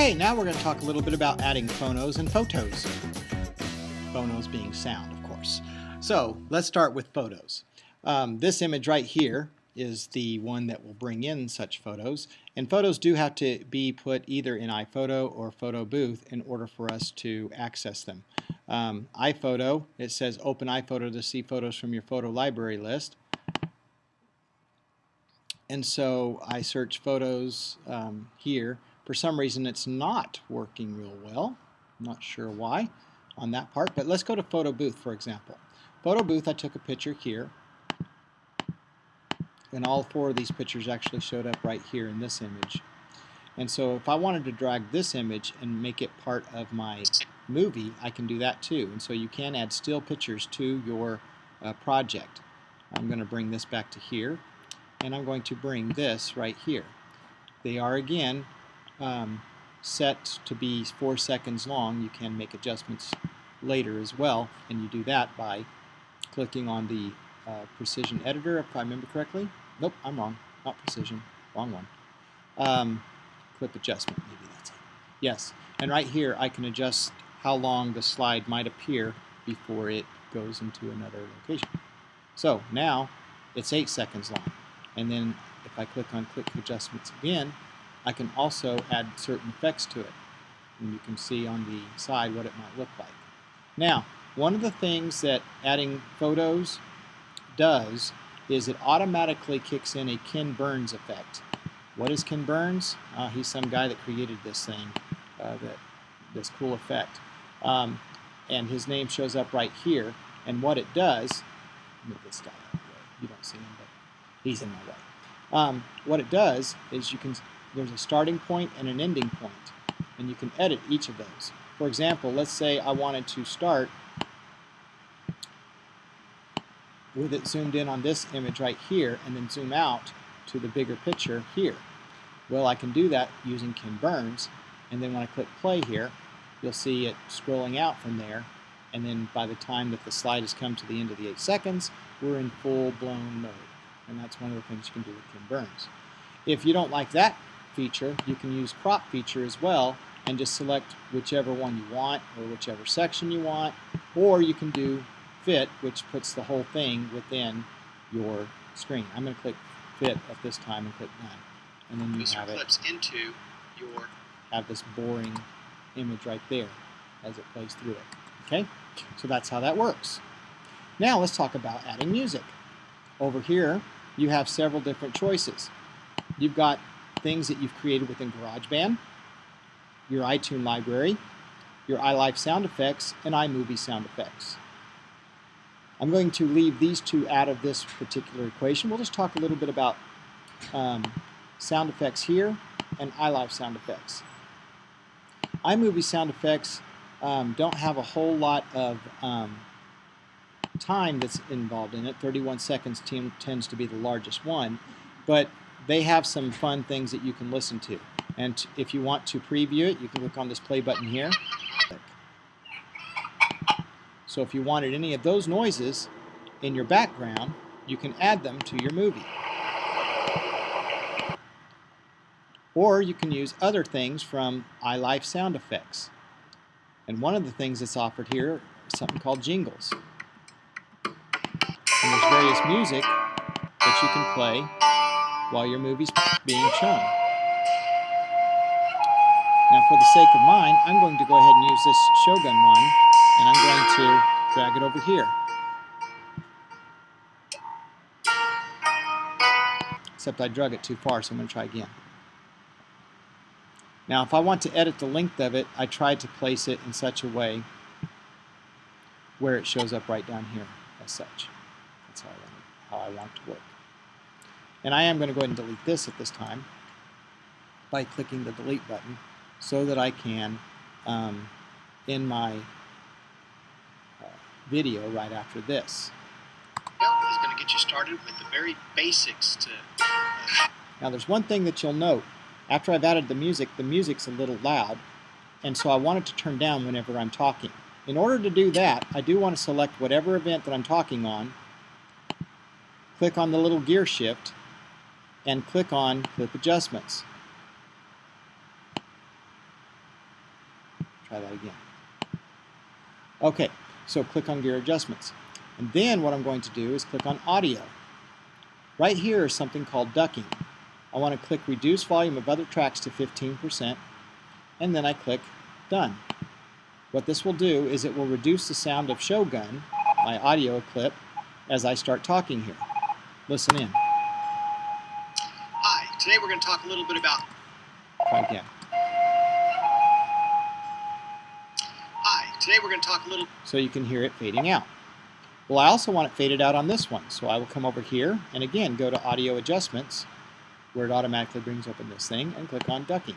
Okay, now we're going to talk a little bit about adding phonos and photos. Phonos being sound, of course. So let's start with photos. This image right here is the one that will bring in such photos, and photos do have to be put either in iPhoto or Photo Booth in order for us to access them. iPhoto, it says open iPhoto to see photos from your photo library list. And so I search photos here. For some reason it's not working real well. I'm not sure why on that part, but let's go to Photo Booth, for example. Photo Booth, I took a picture here, and all four of these pictures actually showed up right here in this image. And so if I wanted to drag this image and make it part of my movie, I can do that too. And so you can add still pictures to your project. I'm going to bring this back to here, and I'm going to bring this right here. They are again set to be 4 seconds long. You can make adjustments later as well, and you do that by clicking on the precision editor, if I remember correctly. Nope, I'm wrong. Not precision. Wrong one. Clip adjustment, maybe that's it. Yes, and right here I can adjust how long the slide might appear before it goes into another location. So now it's 8 seconds long. And then if I click on Quick Adjustments again, I can also add certain effects to it. And you can see on the side what it might look like. Now, one of the things that adding photos does is it automatically kicks in a Ken Burns effect. What is Ken Burns? He's some guy that created this thing, this cool effect. And his name shows up right here. And what it does, move this guy out of the way. You don't see him, but he's in my way. What it does is there's a starting point and an ending point, and you can edit each of those. For example, let's say I wanted to start with it zoomed in on this image right here and then zoom out to the bigger picture here. Well, I can do that using Ken Burns, and then when I click play here, you'll see it scrolling out from there, and then by the time that the slide has come to the end of the 8 seconds, we're in full-blown mode. And that's one of the things you can do with Ken Burns. If you don't like that feature, you can use crop feature as well and just select whichever one you want or whichever section you want, or you can do fit, which puts the whole thing within your screen. I'm going to click fit at this time and click done. And then you have this boring image right there as it plays through it. Okay? So that's how that works. Now let's talk about adding music. Over here you have several different choices. You've got things that you've created within GarageBand, your iTunes library, your iLife sound effects, and iMovie sound effects. I'm going to leave these two out of this particular equation. We'll just talk a little bit about sound effects here and iLife sound effects. iMovie sound effects don't have a whole lot of time that's involved in it. 31 seconds tends to be the largest one, but they have some fun things that you can listen to. And if you want to preview it, you can click on this play button here. So if you wanted any of those noises in your background, you can add them to your movie. Or you can use other things from iLife sound effects. And one of the things that's offered here is something called Jingles. And there's various music that you can play while your movie's being shown. Now for the sake of mine, I'm going to go ahead and use this Shogun one, and I'm going to drag it over here. Except I drug it too far, so I'm going to try again. Now if I want to edit the length of it, I tried to place it in such a way where it shows up right down here as such. That's how I want it to work. And I am going to go ahead and delete this at this time by clicking the delete button so that I can end my video right after this. Is going to get you started with the very basics to... Now there's one thing that you'll note. After I've added the music's a little loud, and so I want it to turn down whenever I'm talking. In order to do that, I do want to select whatever event that I'm talking on, click on the little gear shift, and click on Clip Adjustments. Try that again. Okay, so click on Gear Adjustments. And then what I'm going to do is click on Audio. Right here is something called ducking. I want to click Reduce Volume of Other Tracks to 15%, and then I click Done. What this will do is it will reduce the sound of Shogun, my audio clip, as I start talking here. Listen in. Hi, today we're going to talk a little bit about... Try again. Hi, today we're going to talk a little... So you can hear it fading out. Well, I also want it faded out on this one, so I will come over here and again go to Audio Adjustments, where it automatically brings open this thing, and click on Ducking.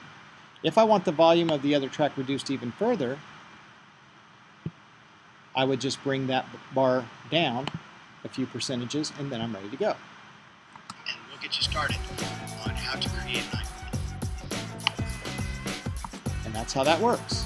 If I want the volume of the other track reduced even further, I would just bring that bar down a few percentages, and then I'm ready to go. And we'll get you started on how to create an iMovie. And that's how that works.